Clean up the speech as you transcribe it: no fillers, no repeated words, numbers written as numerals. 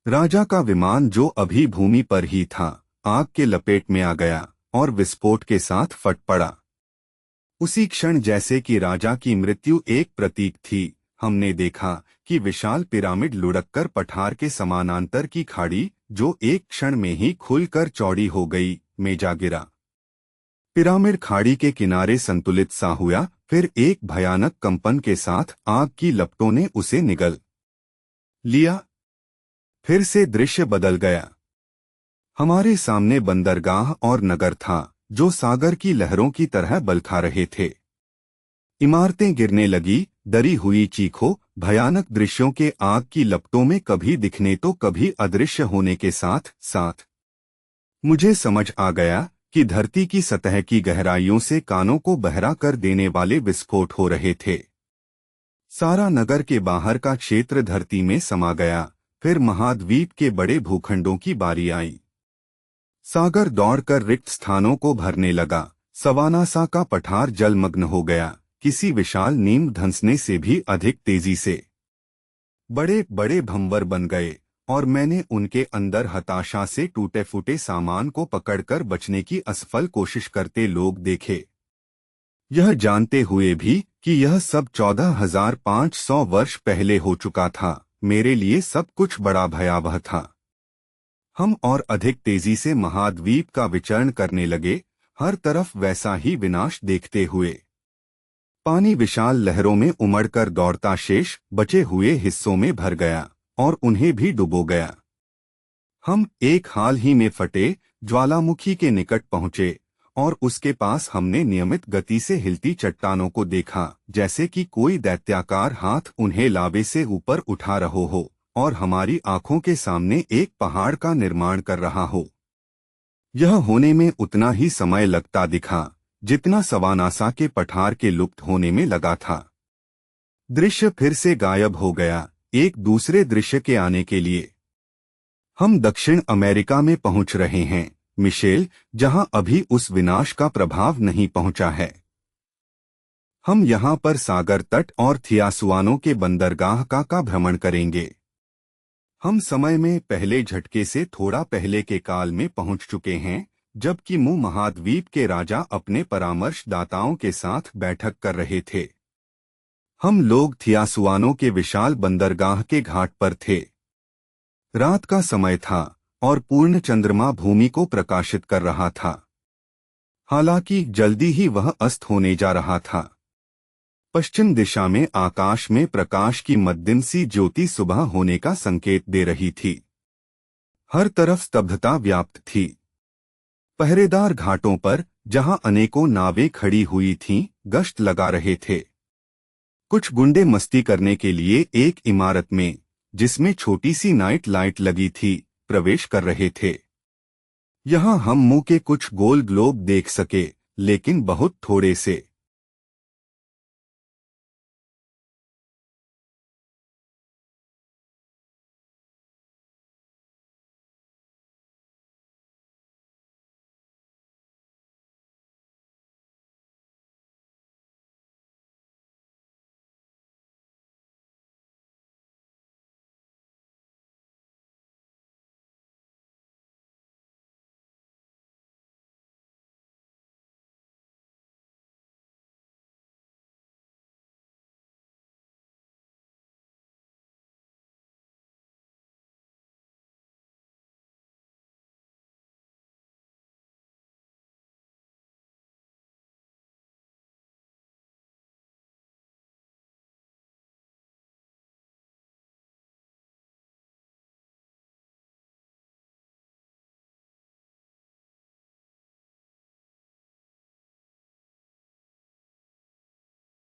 राजा का विमान जो अभी भूमि पर ही था, आग के लपेट में आ गया और विस्फोट के साथ फट पड़ा। उसी क्षण जैसे कि राजा की मृत्यु एक प्रतीक थी, हमने देखा कि विशाल पिरामिड लुढ़ककर पठार के समानांतर की खाड़ी, जो एक क्षण में ही खुलकर चौड़ी हो गई, में जा गिरा। पिरामिड खाड़ी के किनारे संतुलित सा हुआ, फिर एक भयानक कंपन के साथ आग की लपटों ने उसे निगल लिया। फिर से दृश्य बदल गया। हमारे सामने बंदरगाह और नगर था, जो सागर की लहरों की तरह बलखा रहे थे। इमारतें गिरने लगी, डरी हुई चीखों, भयानक दृश्यों के आग की लपटों में कभी दिखने तो कभी अदृश्य होने के साथ साथ मुझे समझ आ गया कि धरती की सतह की गहराइयों से कानों को बहरा कर देने वाले विस्फोट हो रहे थे। सारा नगर के बाहर का क्षेत्र धरती में समा गया। फिर महाद्वीप के बड़े भूखंडों की बारी आई। सागर दौड़कर रिक्त स्थानों को भरने लगा। सवाना सा का पठार जलमग्न हो गया, किसी विशाल नीम धंसने से भी अधिक तेजी से। बड़े बड़े भंवर बन गए और मैंने उनके अंदर हताशा से टूटे फूटे सामान को पकड़कर बचने की असफल कोशिश करते लोग देखे, यह जानते हुए भी कि यह सब 14,500 वर्ष पहले हो चुका था। मेरे लिए सब कुछ बड़ा भयावह था। हम और अधिक तेजी से महाद्वीप का विचरण करने लगे, हर तरफ वैसा ही विनाश देखते हुए। पानी विशाल लहरों में उमड़कर दौड़ता शेष बचे हुए हिस्सों में भर गया और उन्हें भी डुबो गया। हम एक हाल ही में फटे ज्वालामुखी के निकट पहुंचे और उसके पास हमने नियमित गति से हिलती चट्टानों को देखा, जैसे कि कोई दैत्याकार हाथ उन्हें लावे से ऊपर उठा रहा हो और हमारी आंखों के सामने एक पहाड़ का निर्माण कर रहा हो। यह होने में उतना ही समय लगता दिखा जितना सवानासा के पठार के लुप्त होने में लगा था। दृश्य फिर से गायब हो गया, एक दूसरे दृश्य के आने के लिए। हम दक्षिण अमेरिका में पहुंच रहे हैं, मिशेल, जहां अभी उस विनाश का प्रभाव नहीं पहुंचा है। हम यहां पर सागर तट और थियासुआनो के बंदरगाह का भ्रमण करेंगे। हम समय में पहले झटके से थोड़ा पहले के काल में पहुंच चुके हैं, जबकि मुंह महाद्वीप के राजा अपने परामर्शदाताओं के साथ बैठक कर रहे थे। हम लोग थियासुआनो के विशाल बंदरगाह के घाट पर थे। रात का समय था और पूर्ण चंद्रमा भूमि को प्रकाशित कर रहा था। हालांकि जल्दी ही वह अस्त होने जा रहा था। पश्चिम दिशा में आकाश में प्रकाश की मध्यम सी ज्योति सुबह होने का संकेत दे रही थी। हर तरफ स्तब्धता व्याप्त थी। पहरेदार घाटों पर, जहां अनेकों नावें खड़ी हुई थीं, गश्त लगा रहे थे। कुछ गुंडे मस्ती करने के लिए एक इमारत में, जिसमें छोटी सी नाइट लाइट लगी थी, प्रवेश कर रहे थे। यहां हम मुंह के कुछ गोल ग्लोब देख सके, लेकिन बहुत थोड़े से।